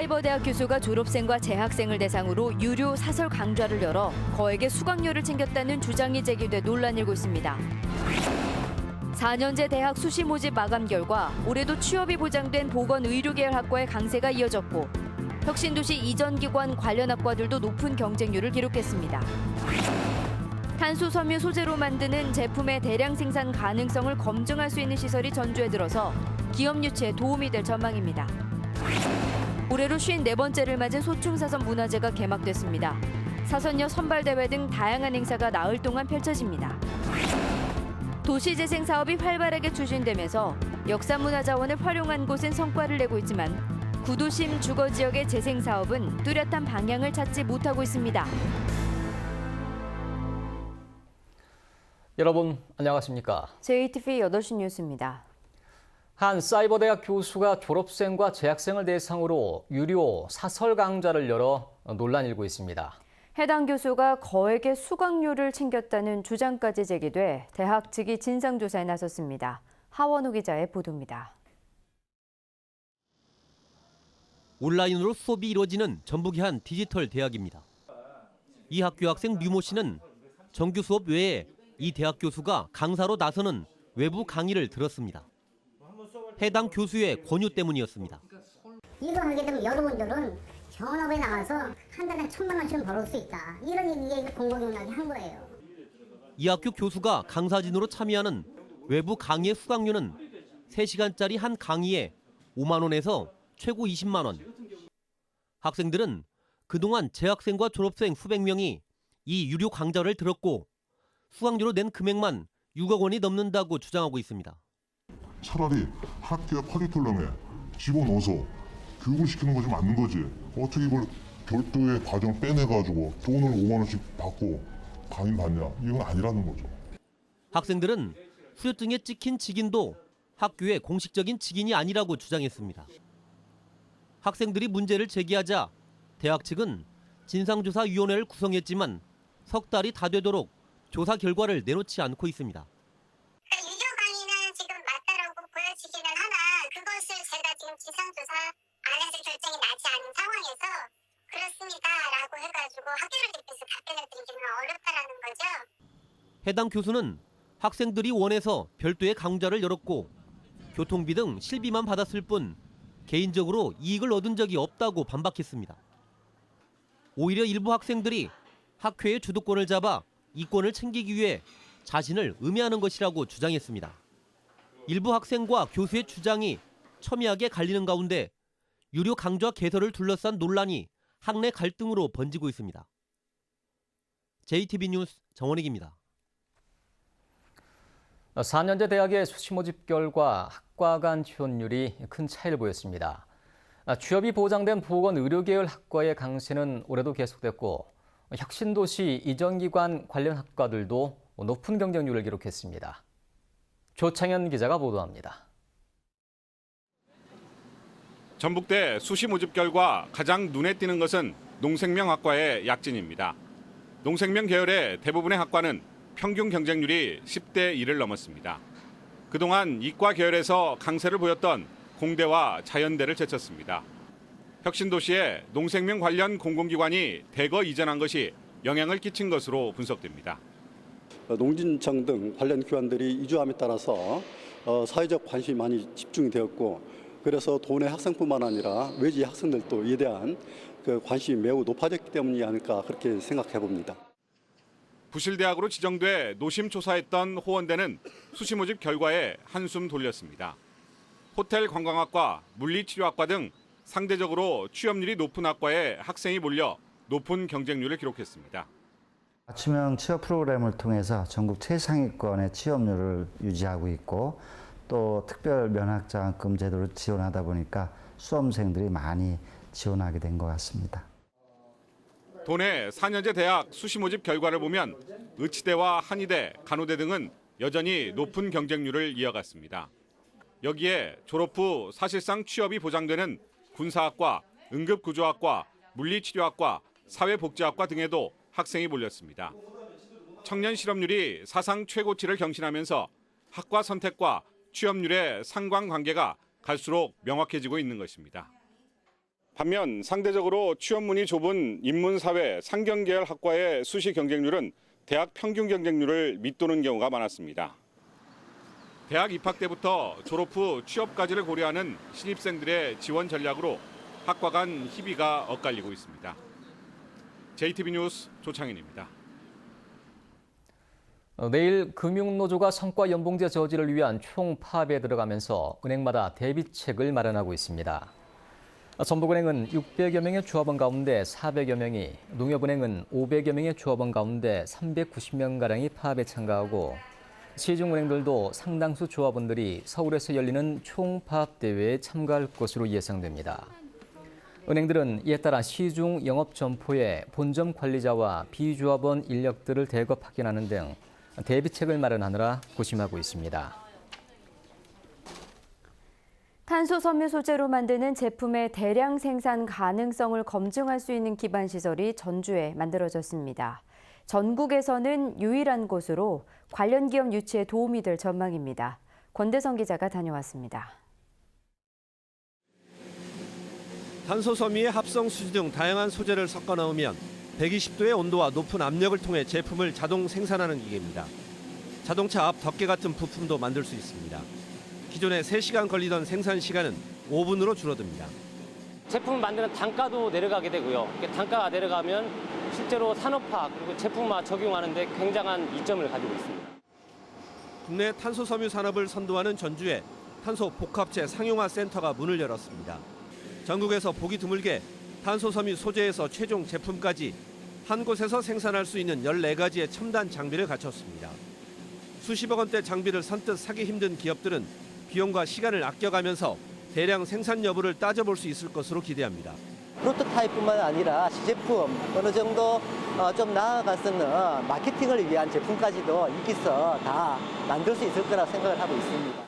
사이버대학 교수가 졸업생과 재학생을 대상으로 유료 사설 강좌를 열어 거액의 수강료를 챙겼다는 주장이 제기돼 논란이 일고 있습니다. 4년제 대학 수시 모집 마감 결과 올해도 취업이 보장된 보건의료계열 학과의 강세가 이어졌고 혁신도시 이전 기관 관련 학과들도 높은 경쟁률을 기록했습니다. 탄소 섬유 소재로 만드는 제품의 대량 생산 가능성을 검증할 수 있는 시설이 전주에 들어서 기업 유치에 도움이 될 전망입니다. 올해로 54번째를 맞은 소충사선 문화제가 개막됐습니다. 사선녀 선발대회 등 다양한 행사가 나흘 동안 펼쳐집니다. 도시재생 사업이 활발하게 추진되면서 역사문화자원을 활용한 곳은 성과를 내고 있지만 구도심 주거지역의 재생 사업은 뚜렷한 방향을 찾지 못하고 있습니다. 여러분 안녕하십니까? JTV 8시 뉴스입니다. 한 사이버대학 교수가 졸업생과 재학생을 대상으로 유료 사설 강좌를 열어 논란이 일고 있습니다. 해당 교수가 거액의 수강료를 챙겼다는 주장까지 제기돼 대학 측이 진상조사에 나섰습니다. 하원우 기자의 보도입니다. 온라인으로 수업이 이루어지는 전북의 한 디지털 대학입니다. 이 학교 학생 류모 씨는 정규 수업 외에 이 대학 교수가 강사로 나서는 외부 강의를 들었습니다. 해당 교수의 권유 때문이었습니다. 이거 하게 되면 여러분들은 전업에 나가서 한 달에 1,000만 원씩은 벌을 수 있다. 이런 얘기에 공공연하게 한 거예요. 이 학교 교수가 강사진으로 참여하는 외부 강의의 수강료는 3시간짜리 한 강의에 5만 원에서 최고 20만 원. 학생들은 그동안 재학생과 졸업생 수백 명이 이 유료 강좌를 들었고 수강료로 낸 금액만 6억 원이 넘는다고 주장하고 있습니다. 차라리 학교 커리큘럼에 집어넣어서 교육을 시키는 것이 맞는 거지. 어떻게 이걸 별도의 과정을 빼내가지고 돈을 5만 원씩 받고 강의 받냐. 이건 아니라는 거죠. 학생들은 수료증에 찍힌 직인도 학교의 공식적인 직인이 아니라고 주장했습니다. 학생들이 문제를 제기하자 대학 측은 진상조사위원회를 구성했지만 석 달이 다 되도록 조사 결과를 내놓지 않고 있습니다. 유료 강의는 지금 맞다라고 보여지기는 하나 그것을 제가 지금 진상조사 안에서 결정이 나지 않은 상황에서 그렇습니다라고 해가지고 학교를 대표해서 답변을 드리기는 어렵다라는 거죠. 해당 교수는 학생들이 원해서 별도의 강좌를 열었고 교통비 등 실비만 받았을 뿐 개인적으로 이익을 얻은 적이 없다고 반박했습니다. 오히려 일부 학생들이 학회의 주도권을 잡아 이권을 챙기기 위해 자신을 음해하는 것이라고 주장했습니다. 일부 학생과 교수의 주장이 첨예하게 갈리는 가운데 유료 강좌 개설을 둘러싼 논란이 학내 갈등으로 번지고 있습니다. JTB 뉴스 정원익입니다. 4년제 대학의 수시 모집 결과 학과 간 취업률이 큰 차이를 보였습니다. 취업이 보장된 보건의료계열 학과의 강세는 올해도 계속됐고 혁신도시 이전기관 관련 학과들도 높은 경쟁률을 기록했습니다. 조창현 기자가 보도합니다. 전북대 수시 모집 결과 가장 눈에 띄는 것은 농생명학과의 약진입니다. 농생명 계열의 대부분의 학과는 평균 경쟁률이 10대 1을 넘었습니다. 그동안 이과 계열에서 강세를 보였던 공대와 자연대를 제쳤습니다. 혁신도시에 농생명 관련 공공기관이 대거 이전한 것이 영향을 끼친 것으로 분석됩니다. 농진청 등 관련 기관들이 이주함에 따라서 사회적 관심이 많이 집중이 되었고 그래서 도내 학생뿐만 아니라 외지 학생들도 이에 대한 관심이 매우 높아졌기 때문이 아닐까 그렇게 생각해 봅니다. 부실대학으로 지정돼 노심초사했던 호원대는 수시 모집 결과에 한숨 돌렸습니다. 호텔 관광학과, 물리치료학과 등 상대적으로 취업률이 높은 학과에 학생이 몰려 높은 경쟁률을 기록했습니다. 맞춤형 취업 프로그램을 통해서 전국 최상위권의 취업률을 유지하고 있고 또 특별 면학장학금 제도를 지원하다 보니까 수험생들이 많이 지원하게 된 것 같습니다. 도내 4년제 대학 수시 모집 결과를 보면 의치대와 한의대, 간호대 등은 여전히 높은 경쟁률을 이어갔습니다. 여기에 졸업 후 사실상 취업이 보장되는 군사학과, 응급구조학과, 물리치료학과, 사회복지학과 등에도 학생이 몰렸습니다. 청년 실업률이 사상 최고치를 경신하면서 학과 선택과 취업률의 상관관계가 갈수록 명확해지고 있는 것입니다. 반면 상대적으로 취업문이 좁은 인문사회 상경계열 학과의 수시 경쟁률은 대학 평균 경쟁률을 밑도는 경우가 많았습니다. 대학 입학 때부터 졸업 후 취업까지를 고려하는 신입생들의 지원 전략으로 학과 간 희비가 엇갈리고 있습니다. JTB 뉴스 조창인입니다. 내일 금융노조가 성과 연봉제 저지를 위한 총파업에 들어가면서 은행마다 대비책을 마련하고 있습니다. 전북은행은 600여 명의 조합원 가운데 400여 명이, 농협은행은 500여 명의 조합원 가운데 390명가량이 파업에 참가하고 시중은행들도 상당수 조합원들이 서울에서 열리는 총파업 대회에 참가할 것으로 예상됩니다. 은행들은 이에 따라 시중 영업 점포에 본점 관리자와 비조합원 인력들을 대거 파견하는 등 대비책을 마련하느라 고심하고 있습니다. 탄소 섬유 소재로 만드는 제품의 대량 생산 가능성을 검증할 수 있는 기반 시설이 전주에 만들어졌습니다. 전국에서는 유일한 곳으로 관련 기업 유치에 도움이 될 전망입니다. 권대성 기자가 다녀왔습니다. 탄소 섬유의 합성 수지 등 다양한 소재를 섞어 넣으면 120도의 온도와 높은 압력을 통해 제품을 자동 생산하는 기계입니다. 자동차 앞 덮개 같은 부품도 만들 수 있습니다. 기존에 3시간 걸리던 생산 시간은 5분으로 줄어듭니다. 제품을 만드는 단가도 내려가게 되고요. 단가가 내려가면 실제로 산업화 그리고 제품화 적용하는 데 굉장한 이점을 가지고 있습니다. 국내 탄소 섬유 산업을 선도하는 전주에 탄소 복합재 상용화 센터가 문을 열었습니다. 전국에서 보기 드물게 탄소 섬유 소재에서 최종 제품까지 한 곳에서 생산할 수 있는 14가지의 첨단 장비를 갖췄습니다. 수십억 원대 장비를 선뜻 사기 힘든 기업들은 비용과 시간을 아껴가면서 대량 생산 여부를 따져볼 수 있을 것으로 기대합니다. 프로토타입뿐만 아니라 시제품 어느 정도 좀 나아가서는 마케팅을 위한 제품까지도 있기서 다 만들 수 있을 거라 생각을 하고 있습니다.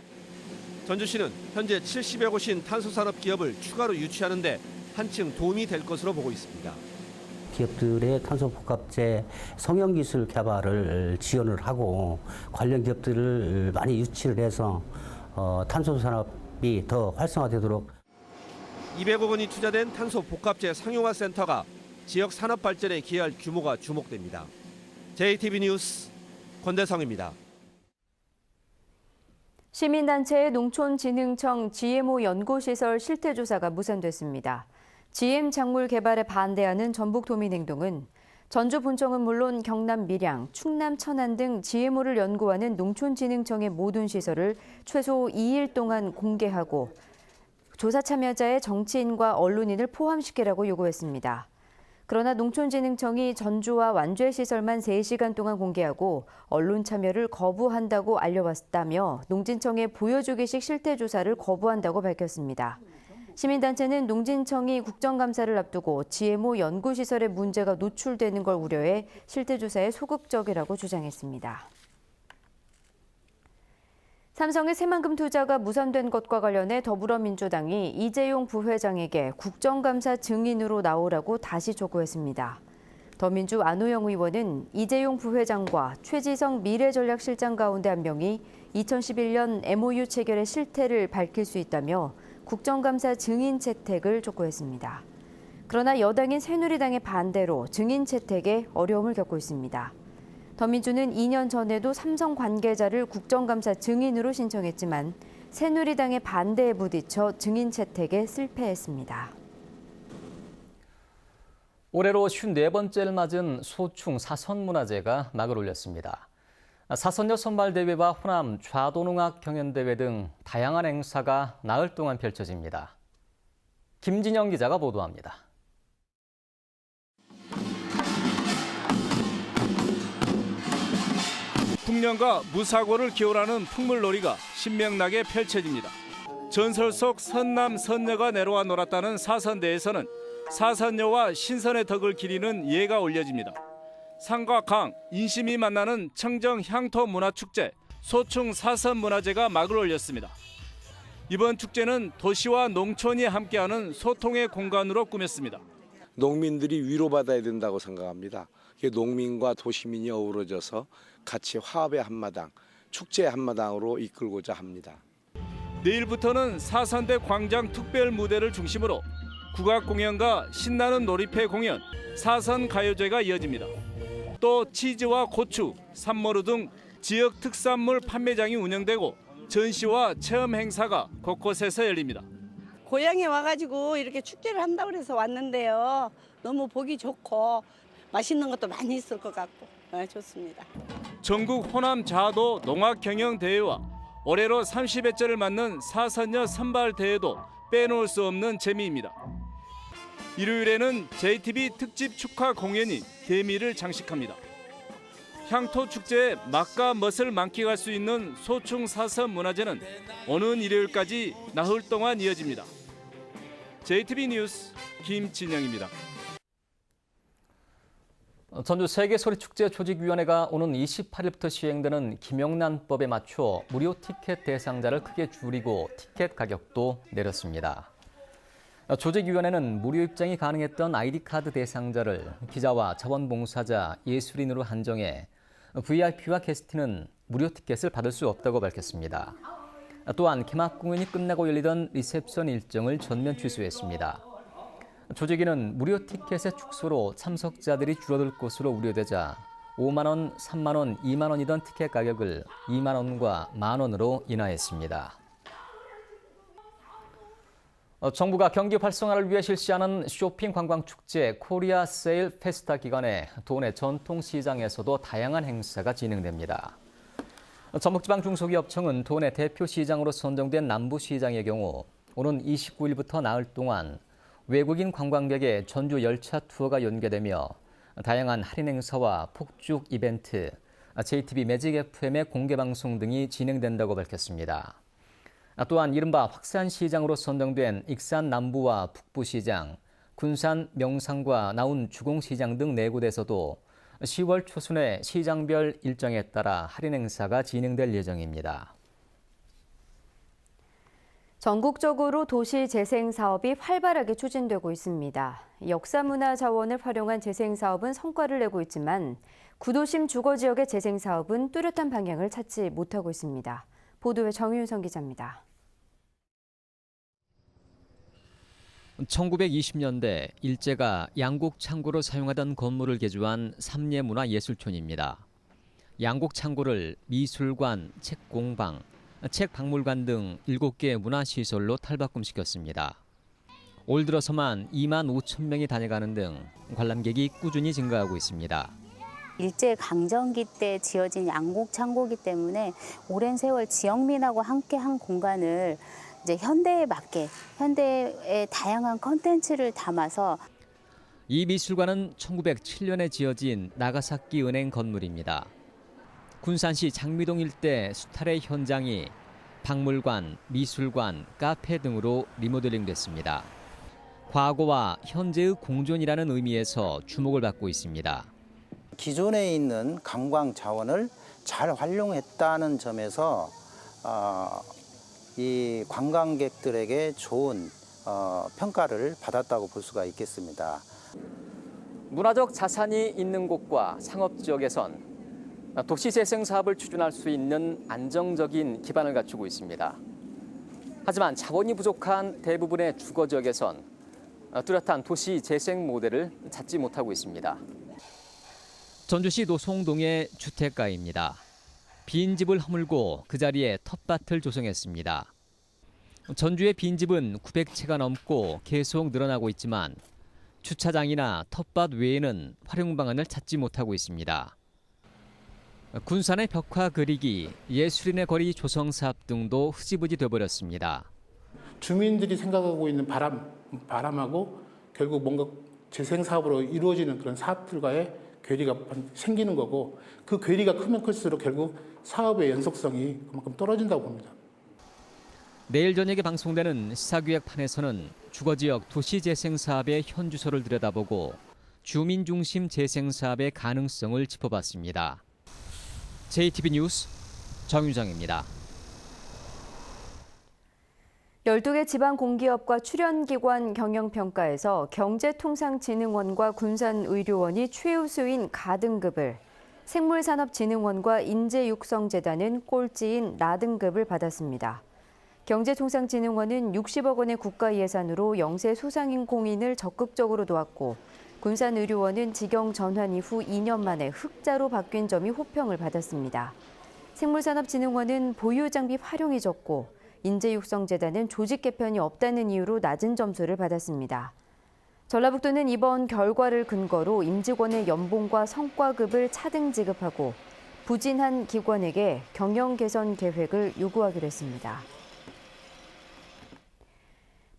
전주시는 현재 70여 곳인 탄소산업 기업을 추가로 유치하는 데 한층 도움이 될 것으로 보고 있습니다. 기업들의 탄소 복합재 성형 기술 개발을 지원을 하고 관련 기업들을 많이 유치를 해서 탄소 산업이 더 활성화되도록 200억 원이 투자된 탄소 복합재 상용화 센터가 지역 산업 발전에 기여할 규모가 주목됩니다. JTB 뉴스 권대성입니다. 시민단체의 농촌진흥청 GMO 연구시설 실태조사가 무산됐습니다. GM 작물 개발에 반대하는 전북도민행동은 전주 본청은 물론 경남 밀양, 충남 천안 등 GMO를 연구하는 농촌진흥청의 모든 시설을 최소 2일 동안 공개하고 조사 참여자의 정치인과 언론인을 포함시키라고 요구했습니다. 그러나 농촌진흥청이 전주와 완주의 시설만 3시간 동안 공개하고 언론 참여를 거부한다고 알려왔다며 농진청의 보여주기식 실태조사를 거부한다고 밝혔습니다. 시민단체는 농진청이 국정감사를 앞두고 GMO 연구시설에 문제가 노출되는 걸 우려해 실태조사에 소극적이라고 주장했습니다. 삼성의 새만금 투자가 무산된 것과 관련해 더불어민주당이 이재용 부회장에게 국정감사 증인으로 나오라고 다시 촉구했습니다. 더민주 안호영 의원은 이재용 부회장과 최지성 미래전략실장 가운데 한 명이 2011년 MOU 체결의 실태를 밝힐 수 있다며 국정감사 증인 채택을 촉구했습니다. 그러나 여당인 새누리당의 반대로 증인 채택에 어려움을 겪고 있습니다. 더민주는 2년 전에도 삼성 관계자를 국정감사 증인으로 신청했지만 새누리당의 반대에 부딪혀 증인 채택에 실패했습니다. 올해로 54번째를 맞은 소충 사선문화제가 막을 올렸습니다. 사선녀 선발대회와 호남 좌도농악 경연대회 등 다양한 행사가 나흘 동안 펼쳐집니다. 김진영 기자가 보도합니다. 풍년과 무사고를 기원하는 풍물놀이가 신명나게 펼쳐집니다. 전설 속 선남 선녀가 내려와 놀았다는 사선대에서는 사선녀와 신선의 덕을 기리는 예가 올려집니다. 산과 강, 인심이 만나는 청정 향토 문화축제 소충 사선문화제가 막을 올렸습니다. 이번 축제는 도시와 농촌이 함께하는 소통의 공간으로 꾸몄습니다. 농민들이 위로받아야 된다고 생각합니다. 농민과 도시민이 어우러져서 같이 화합의 한마당, 축제의 한마당으로 이끌고자 합니다. 내일부터는 사선대 광장 특별 무대를 중심으로 국악 공연과 신나는 놀이패 공연, 사선 가요제가 이어집니다. 또 치즈와 고추, 산머루 등 지역 특산물 판매장이 운영되고 전시와 체험 행사가 곳곳에서 열립니다. 고향에 와가지고 이렇게 축제를 한다고 해서 왔는데요. 너무 보기 좋고 맛있는 것도 많이 있을 것 같고 좋습니다. 전국 호남 좌도 농악 경영 대회와 올해로 30회째를 맞는 사선녀 선발 대회도 빼놓을 수 없는 재미입니다. 일요일에는 JTB 특집 축하 공연이 대미를 장식합니다. 향토 축제의 맛과 멋을 만끽할 수 있는 소충 사선 문화제는 오는 일요일까지 나흘 동안 이어집니다. JTB 뉴스 김진영입니다. 전주 세계소리축제 조직위원회가 오는 28일부터 시행되는 김영란법에 맞춰 무료 티켓 대상자를 크게 줄이고 티켓 가격도 내렸습니다. 조직위원회는 무료 입장이 가능했던 아이디카드 대상자를 기자와 자원봉사자, 예술인으로 한정해 VIP와 게스트는 무료 티켓을 받을 수 없다고 밝혔습니다. 또한 개막 공연이 끝나고 열리던 리셉션 일정을 전면 취소했습니다. 조직위는 무료 티켓의 축소로 참석자들이 줄어들 것으로 우려되자 5만 원, 3만 원, 2만 원이던 티켓 가격을 2만 원과 1만 원으로 인하했습니다. 정부가 경기 활성화를 위해 실시하는 쇼핑 관광 축제 코리아 세일 페스타 기간에 도내 전통시장에서도 다양한 행사가 진행됩니다. 전북지방중소기업청은 도내 대표 시장으로 선정된 남부시장의 경우 오는 29일부터 나흘 동안 외국인 관광객의 전주 열차 투어가 연계되며 다양한 할인 행사와 폭죽 이벤트, JTB 매직 FM의 공개방송 등이 진행된다고 밝혔습니다. 또한 이른바 확산시장으로 선정된 익산 남부와 북부시장, 군산 명상과 나운 주공시장 등 4곳에서도 10월 초순에 시장별 일정에 따라 할인 행사가 진행될 예정입니다. 전국적으로 도시 재생 사업이 활발하게 추진되고 있습니다. 역사문화 자원을 활용한 재생 사업은 성과를 내고 있지만 구도심 주거 지역의 재생 사업은 뚜렷한 방향을 찾지 못하고 있습니다. 보도에 정윤성 기자입니다. 1920년대 일제가 양곡 창고로 사용하던 건물을 개조한 삼례문화예술촌입니다. 양곡 창고를 미술관, 책공방, 책박물관 등 7개 문화시설로 탈바꿈시켰습니다. 올 들어서만 2만 5천 명이 다녀가는 등 관람객이 꾸준히 증가하고 있습니다. 일제 강점기 때 지어진 양곡 창고이기 때문에 오랜 세월 지역민하고 함께한 공간을 이제 현대에 맞게 현대의 다양한 컨텐츠를 담아서 이 미술관은 1907년에 지어진 나가사키 은행 건물입니다. 군산시 장미동 일대 수탈의 현장이 박물관, 미술관, 카페 등으로 리모델링됐습니다. 과거와 현재의 공존이라는 의미에서 주목을 받고 있습니다. 기존에 있는 관광 자원을 잘 활용했다는 점에서 이 관광객들에게 좋은 평가를 받았다고 볼 수가 있겠습니다. 문화적 자산이 있는 곳과 상업지역에선 도시재생 사업을 추진할 수 있는 안정적인 기반을 갖추고 있습니다. 하지만 자본이 부족한 대부분의 주거지역에선 뚜렷한 도시재생 모델을 찾지 못하고 있습니다. 전주시 노송동의 주택가입니다. 빈집을 허물고 그 자리에 텃밭을 조성했습니다. 전주의 빈집은 900채가 넘고 계속 늘어나고 있지만 주차장이나 텃밭 외에는 활용 방안을 찾지 못하고 있습니다. 군산의 벽화 그리기, 예술인의 거리 조성 사업 등도 흐지부지 돼버렸습니다. 주민들이 생각하고 있는 바람하고 결국 뭔가 재생 사업으로 이루어지는 그런 사업들과의 괴리가 생기는 거고 그 괴리가 크면 클수록 결국 사업의 연속성이 그만큼 떨어진다고 봅니다. 내일 저녁에 방송되는 시사기획판에서는 주거지역 도시재생 사업의 현주소를 들여다보고 주민 중심 재생 사업의 가능성을 짚어봤습니다. JTB 뉴스 정유정입니다. 12개 지방공기업과 출연기관 경영평가에서 경제통상진흥원과 군산의료원이 최우수인 가등급을, 생물산업진흥원과 인재육성재단은 꼴찌인 라등급을 받았습니다. 경제통상진흥원은 60억 원의 국가 예산으로 영세 소상공인을 적극적으로 도왔고 군산의료원은 직영 전환 이후 2년 만에 흑자로 바뀐 점이 호평을 받았습니다. 생물산업진흥원은 보유 장비 활용이 적고 인재육성재단은 조직 개편이 없다는 이유로 낮은 점수를 받았습니다. 전라북도는 이번 결과를 근거로 임직원의 연봉과 성과급을 차등 지급하고 부진한 기관에게 경영 개선 계획을 요구하기로 했습니다.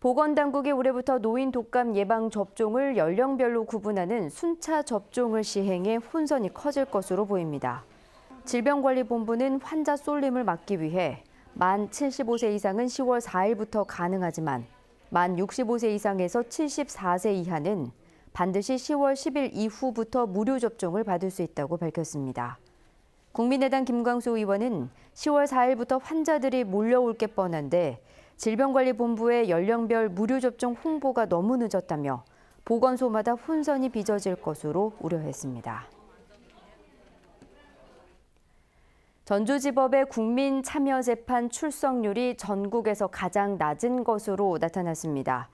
보건당국이 올해부터 노인 독감 예방 접종을 연령별로 구분하는 순차 접종을 시행해 혼선이 커질 것으로 보입니다. 질병관리본부는 환자 쏠림을 막기 위해 만 75세 이상은 10월 4일부터 가능하지만 만 65세 이상에서 74세 이하는 반드시 10월 10일 이후부터 무료 접종을 받을 수 있다고 밝혔습니다. 국민의당 김광수 의원은 10월 4일부터 환자들이 몰려올 게 뻔한데 질병관리본부의 연령별 무료 접종 홍보가 너무 늦었다며 보건소마다 혼선이 빚어질 것으로 우려했습니다. 전주지법의 국민참여재판 출석률이 전국에서 가장 낮은 것으로 나타났습니다.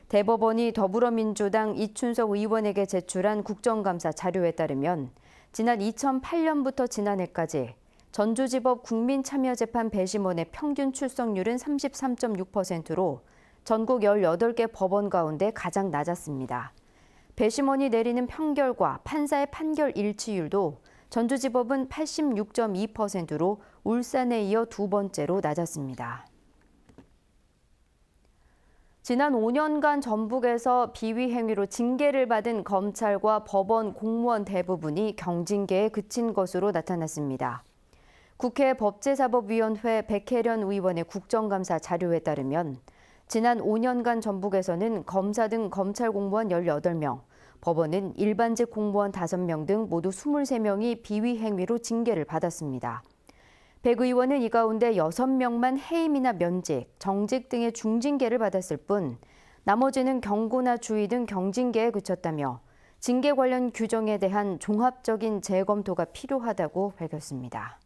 대법원이 더불어민주당 이춘석 의원에게 제출한 국정감사 자료에 따르면 지난 2008년부터 지난해까지 전주지법 국민참여재판 배심원의 평균 출석률은 33.6%로 전국 18개 법원 가운데 가장 낮았습니다. 배심원이 내리는 판결과 판사의 판결 일치율도 전주지법은 86.2%로 울산에 이어 두 번째로 낮았습니다. 지난 5년간 전북에서 비위 행위로 징계를 받은 검찰과 법원 공무원 대부분이 경징계에 그친 것으로 나타났습니다. 국회 법제사법위원회 백혜련 의원의 국정감사 자료에 따르면 지난 5년간 전북에서는 검사 등 검찰 공무원 18명, 법원은 일반직 공무원 5명 등 모두 23명이 비위 행위로 징계를 받았습니다. 백 의원은 이 가운데 6명만 해임이나 면직, 정직 등의 중징계를 받았을 뿐 나머지는 경고나 주의 등 경징계에 그쳤다며 징계 관련 규정에 대한 종합적인 재검토가 필요하다고 밝혔습니다.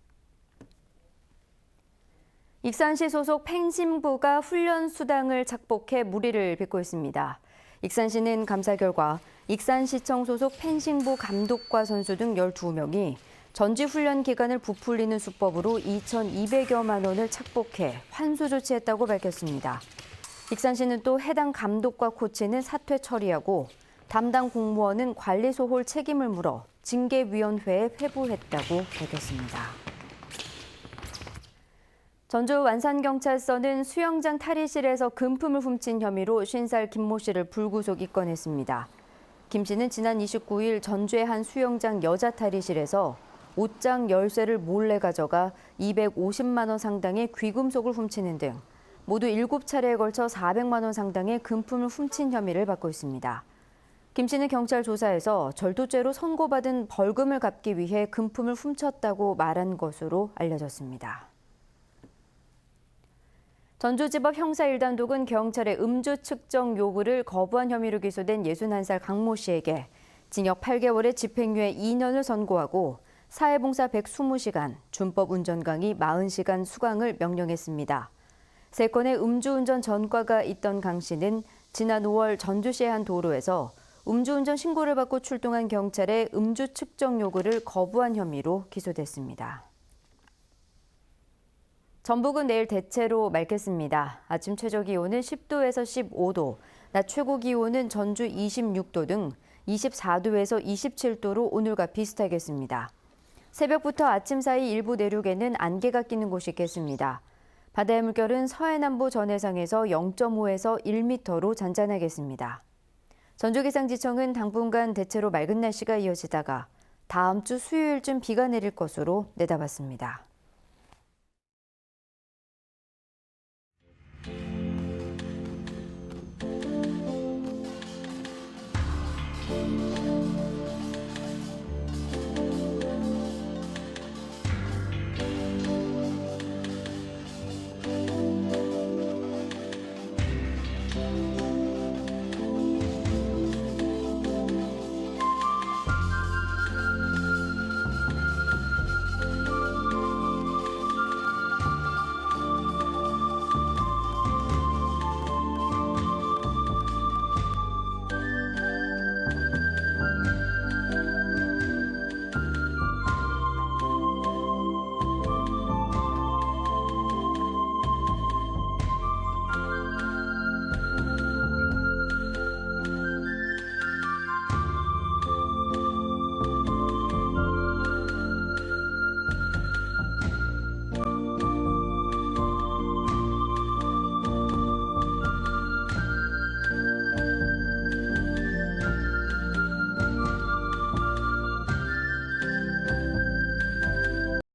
익산시 소속 펜싱부가 훈련 수당을 착복해 물의를 빚고 있습니다. 익산시는 감사 결과 익산시청 소속 펜싱부 감독과 선수 등 12명이 전지훈련 기간을 부풀리는 수법으로 2,200여만 원을 착복해 환수 조치했다고 밝혔습니다. 익산시는 또 해당 감독과 코치는 사퇴 처리하고 담당 공무원은 관리 소홀 책임을 물어 징계위원회에 회부했다고 밝혔습니다. 전주 완산경찰서는 수영장 탈의실에서 금품을 훔친 혐의로 50살 김모 씨를 불구속 입건했습니다. 김 씨는 지난 29일 전주의 한 수영장 여자 탈의실에서 옷장 열쇠를 몰래 가져가 250만 원 상당의 귀금속을 훔치는 등 모두 7차례에 걸쳐 400만 원 상당의 금품을 훔친 혐의를 받고 있습니다. 김 씨는 경찰 조사에서 절도죄로 선고받은 벌금을 갚기 위해 금품을 훔쳤다고 말한 것으로 알려졌습니다. 전주지법 형사 1단독은 경찰의 음주 측정 요구를 거부한 혐의로 기소된 61살 강모 씨에게 징역 8개월에 집행유예 2년을 선고하고 사회봉사 120시간, 준법 운전 강의 40시간 수강을 명령했습니다. 3건의 음주운전 전과가 있던 강 씨는 지난 5월 전주시의 한 도로에서 음주운전 신고를 받고 출동한 경찰의 음주 측정 요구를 거부한 혐의로 기소됐습니다. 전북은 내일 대체로 맑겠습니다. 아침 최저기온은 10도에서 15도, 낮 최고기온은 전주 26도 등 24도에서 27도로 오늘과 비슷하겠습니다. 새벽부터 아침 사이 일부 내륙에는 안개가 끼는 곳이 있겠습니다. 바다의 물결은 서해남부 전해상에서 0.5에서 1m로 잔잔하겠습니다. 전주기상지청은 당분간 대체로 맑은 날씨가 이어지다가 다음 주 수요일쯤 비가 내릴 것으로 내다봤습니다.